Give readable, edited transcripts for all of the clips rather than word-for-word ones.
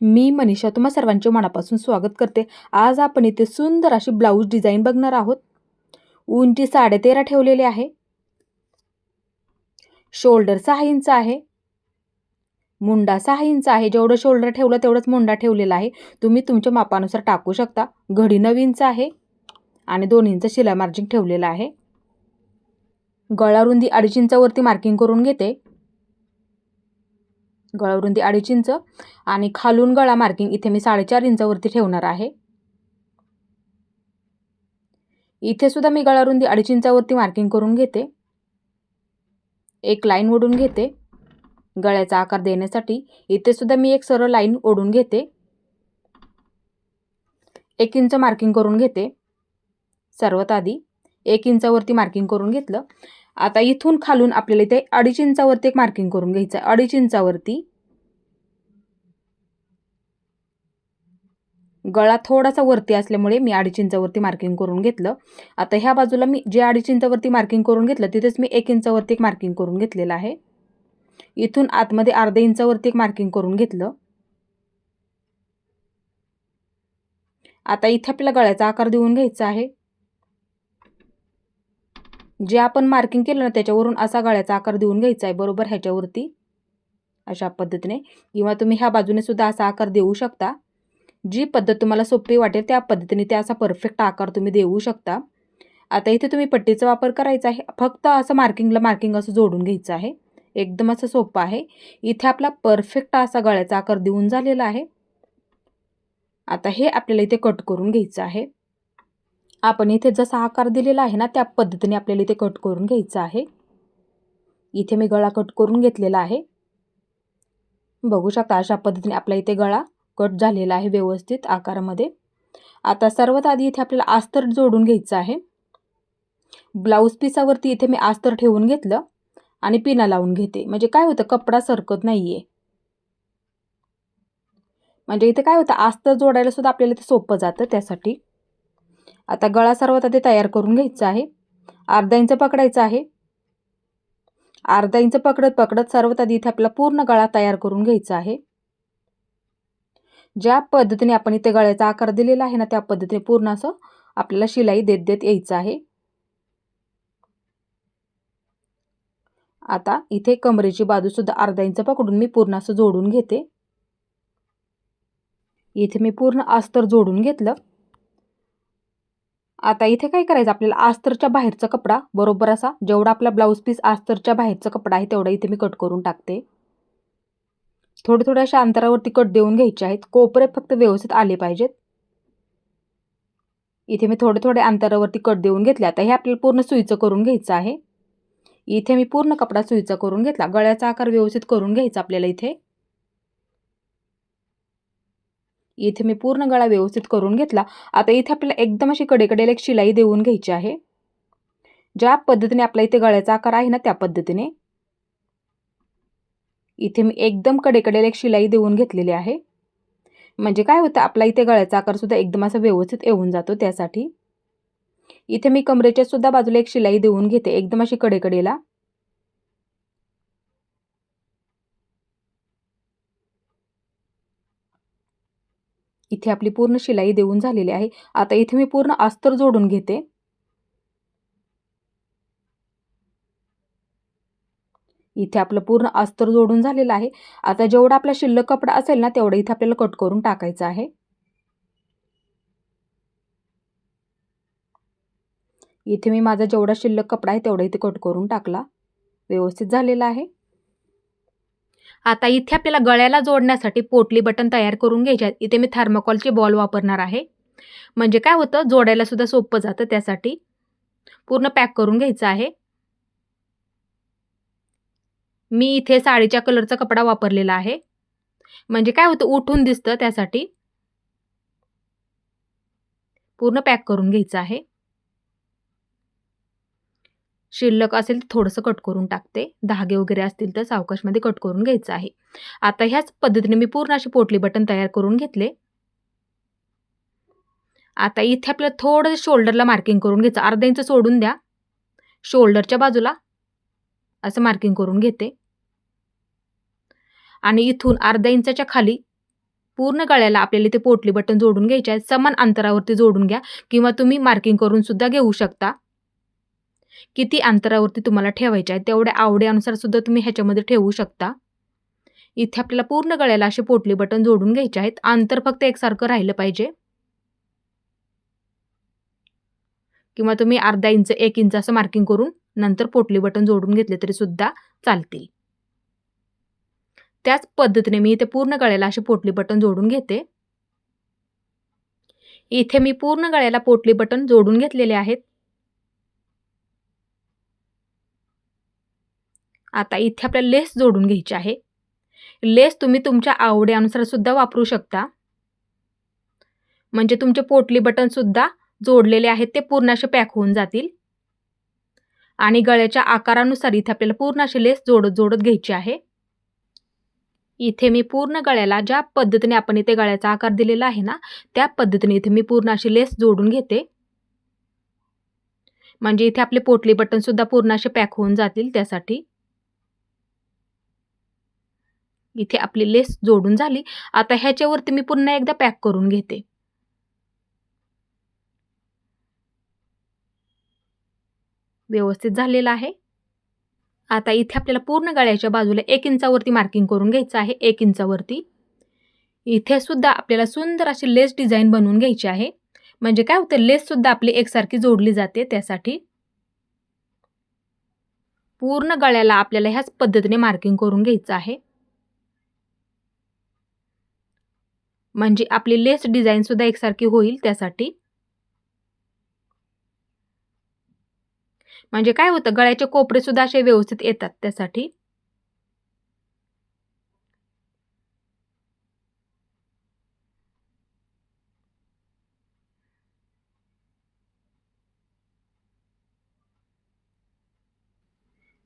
मी मनीषा तुम्हा सर्वांचे मनापासून स्वागत करते। आज आपण इथे सुंदर अशी ब्लाऊज डिझाईन बघणार आहोत। उंची 13.5 ठेवलेली आहे। शोल्डर 6 इंच आहे। मुंडा 6 इंच आहे। जेवढं शोल्डर ठेवलं तेवढंच मुंडा ठेवलेला आहे। तुम्ही तुमच्या मापानुसार टाकू शकता। घडी 9 इंच आहे आणि 2 इंच शिलाई मार्जिन ठेवलेला आहे। गळा रुंदी 2.5 इंचावरती मार्किंग करून घेते। गळा रुंदी 2.5 इंच आणि खालून गळा मार्किंग इथे मी 4.5 इंचावरती ठेवणार आहे। इथे सुद्धा मी गळा रुंदी 2.5 इंचावरती मार्किंग करून घेते। एक लाईन ओढून घेते गळ्याचा आकार देण्यासाठी। इथे सुद्धा मी एक सरळ लाईन ओढून घेते। 1 इंच मार्किंग करून घेते। सर्वात आधी 1 इंचावरती मार्किंग करून घेतलं। आता इथून खालून आपल्याला इथे 2.5 इंचावरती एक मार्किंग करून घ्यायचं आहे। 2.5 इंचावरती गळा थोडासा वरती असल्यामुळे मी 2.5 इंचावरती मार्किंग करून घेतलं। आता ह्या बाजूला मी जे 2.5 इंचावरती मार्किंग करून घेतलं तिथेच मी 1 इंचावरती एक मार्किंग करून घेतलेलं आहे। इथून आतमध्ये अर्ध्या इंचावरती एक मार्किंग करून घेतलं। आता इथे आपल्याला गळ्याचा आकार देऊन घ्यायचा आहे। जे आपण मार्किंग केलं ना त्याच्यावरून असा गळ्याचा आकार देऊन घ्यायचा आहे, बरोबर ह्याच्यावरती अशा पद्धतीने, किंवा तुम्ही ह्या बाजूने सुद्धा असा आकार देऊ शकता। जी पद्धत तुम्हाला सोपी वाटेल त्या पद्धतीने त्या असा परफेक्ट आकार तुम्ही देऊ शकता। आता इथे तुम्ही पट्टीचा वापर करायचा आहे। फक्त असं मार्किंगला मार्किंग असं जोडून घ्यायचं आहे। एकदम असं सोपं आहे। इथे आपला परफेक्ट असा गळ्याचा आकार देऊन झालेला आहे। आता हे आपल्याला इथे कट करून घ्यायचं आहे। आपण इथे जसा आकार दिलेला आहे ना त्या पद्धतीने आपल्याला इथे कट करून घ्यायचं आहे। इथे मी गळा कट करून घेतलेला आहे। बघू शकता अशा पद्धतीने आपला इथे गळा कट झालेला आहे व्यवस्थित आकारामध्ये। आता सर्वात आधी इथे आपल्याला अस्तर जोडून घ्यायचं आहे। ब्लाऊज पीसावरती इथे मी अस्तर ठेवून घेतलं आणि पिना लावून घेते। म्हणजे काय होतं, कपडा सरकत नाहीये। म्हणजे इथे काय होतं, अस्तर जोडायला सुद्धा आपल्याला इथे सोपं जातं त्यासाठी। आता गळा सर्वात आधी तयार करून घ्यायचा आहे। अर्धा इंच पकडायचा आहे। अर्धा इंच पकडत पकडत सर्वात आधी इथे आपला पूर्ण गळा तयार करून घ्यायचा आहे। ज्या पद्धतीने आपण इथे गळ्याचा आकार दिलेला आहे ना त्या पद्धतीने पूर्ण असं आपल्याला शिलाई देत देत यायचं आहे। आता इथे कमरेची बाजू सुद्धा अर्धा इंच पकडून मी पूर्ण असं जोडून घेते। इथे मी पूर्ण अस्तर जोडून घेतलं। आता इथे काय करायचं, आपल्याला अस्तरच्या बाहेरचा कपडा बरोबर असा जेवढा आपला ब्लाऊज पीस अस्तरच्या बाहेरचा कपडा आहे तेवढा इथे मी कट करून टाकते। थोडे थोड्या अशा अंतरावरती कट देऊन घ्यायचे आहेत। कोपरे फक्त व्यवस्थित आले पाहिजेत। इथे मी थोडे थोडे अंतरावरती कट देऊन घेतले। आता हे आपल्याला पूर्ण सुईचं करून घ्यायचं आहे। इथे मी पूर्ण कपडा सुईचा करून घेतला। गळ्याचा आकार व्यवस्थित करून घ्यायचा आपल्याला इथे। इथे मी पूर्ण गळा व्यवस्थित करून घेतला। आता इथे आपल्याला एकदम अशी कडेकडेला एक शिलाई देऊन घ्यायची आहे। ज्या पद्धतीने आपला इथे गळ्याचा आकार आहे ना त्या पद्धतीने इथे मी एकदम कडेकडेला एक शिलाई देऊन घेतलेली आहे। म्हणजे काय होतं, आपला इथे गळ्याचा आकार सुद्धा एकदम असा व्यवस्थित येऊन जातो त्यासाठी। इथे मी कमरेच्या सुद्धा बाजूला एक शिलाई देऊन घेते एकदम अशी कडेकडेला। इथे आपली पूर्ण शिलाई देऊन झालेली आहे। आता इथे मी पूर्ण अस्तर जोडून घेते। इथे आपलं पूर्ण अस्तर जोडून झालेलं आहे। आता जेवढा आपला शिल्लक कपडा असेल ना तेवढा इथे आपल्याला कट करून टाकायचा आहे। इथे मी माझा जेवढा शिल्लक कपडा आहे तेवढा इथे कट करून टाकला। व्यवस्थित झालेला आहे। आता इथे आपल्याला गळ्याला जोडण्यासाठी पोटली बटन तयार करून घ्यायचे आहेत। इथे मी थर्माकोलचे बॉल वापरणार आहे। म्हणजे काय होतं, जोडायला सुद्धा सोपं जातं त्यासाठी। पूर्ण पॅक करून घ्यायचं आहे। मी इथे साडीच्या कलरचा कपडा वापरलेला आहे। म्हणजे काय होतं, उठून दिसतं त्यासाठी। पूर्ण पॅक करून घ्यायचं आहे। शिल्लक असेल तर थोडंसं कट करून टाकते। धागे वगैरे असतील तर सावकाशमध्ये कट करून घ्यायचं आहे। आता ह्याच पद्धतीने मी पूर्ण अशी पोटली बटन तयार करून घेतले। आता इथे आपल्याला थोडं शोल्डरला मार्किंग करून घ्यायचं। अर्धा इंच सोडून द्या। शोल्डरच्या बाजूला असं मार्किंग करून घेते आणि इथून अर्धा इंचाच्या खाली पूर्ण गळ्याला आपल्याला इथे पोटली बटन जोडून घ्यायचे आहे. समान अंतरावरती जोडून घ्या किंवा तुम्ही मार्किंग करून सुद्धा घेऊ शकता. किती अंतरावरती तुम्हाला ठेवायचे आहे तेवढ्या आवडीनुसार सुद्धा तुम्ही ह्याच्यामध्ये ठेवू शकता. इथे आपल्याला पूर्ण गळ्याला असे पोटली बटन जोडून घ्यायचे आहेत. अंतर फक्त एकसारखं राहिलं पाहिजे. किंवा तुम्ही अर्धा इंच 1 इंच असं मार्किंग करून नंतर पोटली बटन जोडून घेतले तरी सुद्धा चालतील. त्याच पद्धतीने मी इथे पूर्ण गळ्याला असे पोटली बटन जोडून घेते. इथे मी पूर्ण गळ्याला पोटली बटन जोडून घेतलेले आहेत. आता इथे आपल्याला लेस जोडून घ्यायची आहे. लेस तुम्ही तुमच्या आवडीनुसार सुद्धा वापरू शकता. म्हणजे तुमचे पोटली बटन सुद्धा जोडलेले आहेत ते पूर्ण असे पॅक होऊन जातील. आणि गळ्याच्या आकारानुसार इथे आपल्याला पूर्ण अशी लेस जोडत घ्यायची आहे. इथे मी पूर्ण गळ्याला ज्या पद्धतीने आपण इथे गळ्याचा आकार दिलेला आहे ना, त्या पद्धतीने इथे मी पूर्ण अशी लेस जोडून घेते. म्हणजे इथे आपले पोटली बटन सुद्धा पूर्ण असे पॅक होऊन जातील त्यासाठी. इथे आपली लेस जोडून झाली. आता ह्याच्यावरती मी पुन्हा एकदा पॅक करून घेते. व्यवस्थित झालेला आहे. आता इथे आपल्याला पूर्ण गळ्याच्या बाजूला 1 इंचावरती मार्किंग करून घ्यायचं आहे. 1 इंचावरती इथे सुद्धा आपल्याला सुंदर अशी लेस डिझाईन बनवून घ्यायची आहे. म्हणजे काय होतं, लेस सुद्धा आपली एकसारखी जोडली जाते. त्यासाठी पूर्ण गळ्याला आपल्याला ह्याच पद्धतीने मार्किंग करून घ्यायचं आहे. म्हणजे आपली लेस डिझाईन सुद्धा एकसारखी होईल त्यासाठी. म्हणजे काय होतं, गळ्याचे कोपरे सुद्धा असे व्यवस्थित येतात त्यासाठी.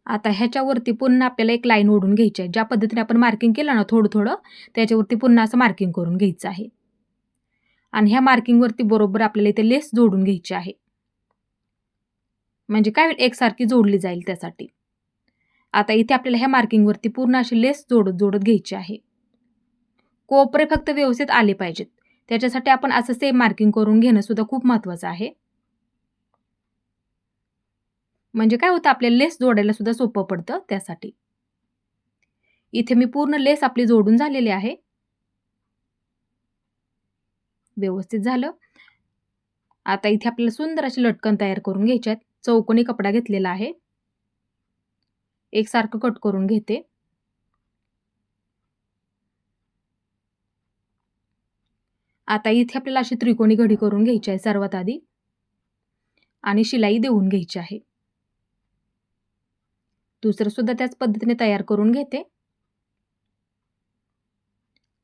आता ह्याच्यावरती पुन्हा आपल्याला एक लाईन ओढून घ्यायची आहे. ज्या पद्धतीने आपण मार्किंग केलं ना थोडं त्याच्यावरती पुन्हा असं मार्किंग करून घ्यायचं आहे. आणि ह्या मार्किंगवरती बरोबर आपल्याला इथे लेस जोडून घ्यायची आहे. म्हणजे काय होईल, एकसारखी जोडली जाईल त्यासाठी. आता इथे आपल्याला ह्या मार्किंगवरती पूर्ण अशी लेस जोडत घ्यायची आहे. कोपरे फक्त व्यवस्थित आले पाहिजेत. त्याच्यासाठी आपण असं सेम मार्किंग करून घेणं सुद्धा खूप महत्त्वाचं आहे. म्हणजे काय होतं, आपल्याला लेस जोडायला सुद्धा सोपं पडतं त्यासाठी. इथे मी पूर्ण लेस आपली जोडून झालेली आहे. व्यवस्थित झालं. आता इथे आपल्याला सुंदर अशी लटकन तयार करून घ्यायची आहेत. चौकोनी कपडा घेतलेला आहे. एकसारखं कट करून घेते. आता इथे आपल्याला अशी त्रिकोणी घडी करून घ्यायची आहे सर्वात आधी आणि शिलाई देऊन घ्यायची आहे. दुसरं सुद्धा त्याच पद्धतीने तयार करून घेते.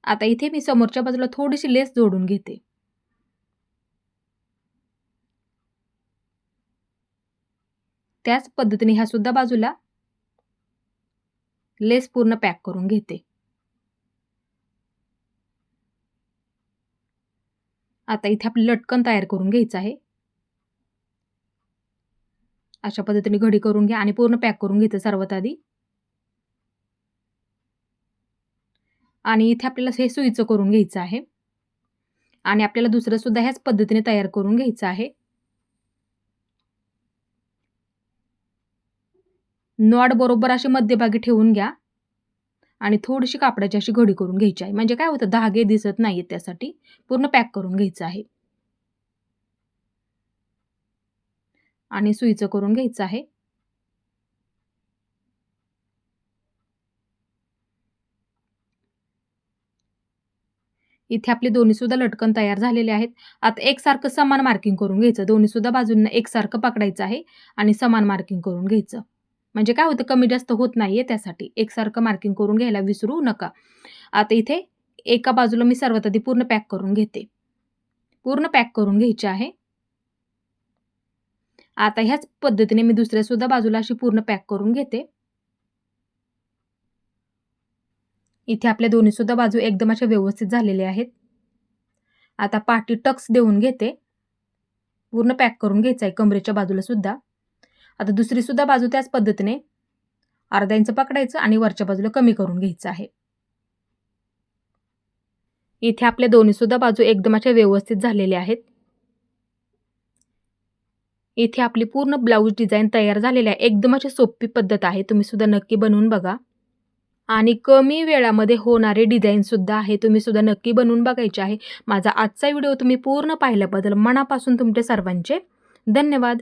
आता इथे मी समोरच्या बाजूला थोडीशी लेस जोडून घेते. त्याच पद्धतीने ह्या सुद्धा बाजूला लेस पूर्ण पॅक करून घेते. आता इथे आपली लटकन तयार करून घ्यायचं आहे. अशा पद्धतीने घडी करून घ्या आणि पूर्ण पॅक करून घेते सर्वात आधी. आणि इथे आपल्याला हे सुईचं करून घ्यायचं आहे. आणि आपल्याला दुसरं सुद्धा ह्याच पद्धतीने तयार करून घ्यायचं आहे. नॉट बरोबर अशी मध्यभागी ठेवून घ्या आणि थोडीशी कापडाची अशी घडी करून घ्यायची आहे. म्हणजे काय होतं, धागे दिसत नाहीत त्यासाठी पूर्ण पॅक करून घ्यायचं आहे. आणि सुईचं करून घ्यायचं आहे. इथे आपले दोन्ही सुद्धा लटकन तयार झालेले आहेत. आता एकसारखं समान मार्किंग करून घ्यायचं. दोन्ही सुद्धा बाजूंना एकसारखं पकडायचं आहे आणि समान मार्किंग करून घ्यायचं. म्हणजे काय होतं, कमी जास्त होत नाहीये त्यासाठी एकसारखं मार्किंग करून घ्यायला विसरू नका. आता इथे एका बाजूला मी सर्वात आधी पूर्ण पॅक करून घेते. पूर्ण पॅक करून घ्यायची आहे. आता ह्याच पद्धतीने मी दुसऱ्या सुद्धा बाजूला अशी पूर्ण पॅक करून घेते. इथे आपल्या दोन्ही सुद्धा बाजू एकदम अशा व्यवस्थित झालेल्या आहेत. आता पाठी टक्स देऊन घेते. पूर्ण पॅक करून घ्यायचं आहे कमरेच्या बाजूला सुद्धा. आता दुसरी सुद्धा बाजू त्याच पद्धतीने अर्धा इंच पकडायचं आणि वरच्या बाजूला कमी करून घ्यायचं आहे. इथे आपल्या दोन्हीसुद्धा बाजू एकदम अशा व्यवस्थित झालेल्या आहेत. इथे आपली पूर्ण ब्लाऊज डिझाईन तयार झालेली आहे. एकदम अशी सोपी पद्धत आहे. तुम्ही सुद्धा नक्की बनवून बघा. आणि कमी वेळामध्ये होणारे डिझाईनसुद्धा आहे. तुम्ही सुद्धा नक्की बनवून बघायचे आहे. माझा आजचा व्हिडिओ तुम्ही पूर्ण पाहिल्याबद्दल मनापासून तुमचे सर्वांचे धन्यवाद.